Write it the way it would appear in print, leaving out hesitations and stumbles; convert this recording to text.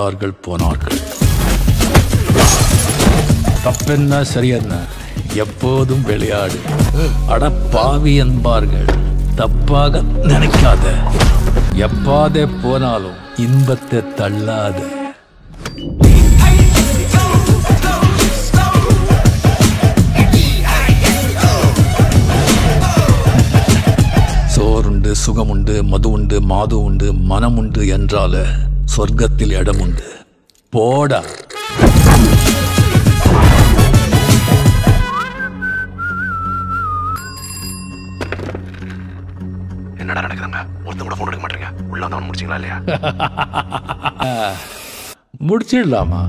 வந்தார்கள் போனார்கள். தப்பென்ன சரியென்ன எப்போதும் விளையாடு. அடப்பாவி என்பார்கள், தப்பாக நினைக்காத. எப்பாதே போனாலும் இன்பத்தை தள்ளாத. சோறுண்டு, சுகமுண்டு, மது உண்டு, மாது உண்டு, மனம் உண்டு என்றால சொர்க்கத்தில் இடம் உண்டு. போடா. என்னடா நடக்குதுங்க? ஒருத்தன் கூட போன் எடுக்க மாட்டேங்க. உள்ள வந்து முடிச்சிங்களா இல்லையா? முடிச்சிடலாமா?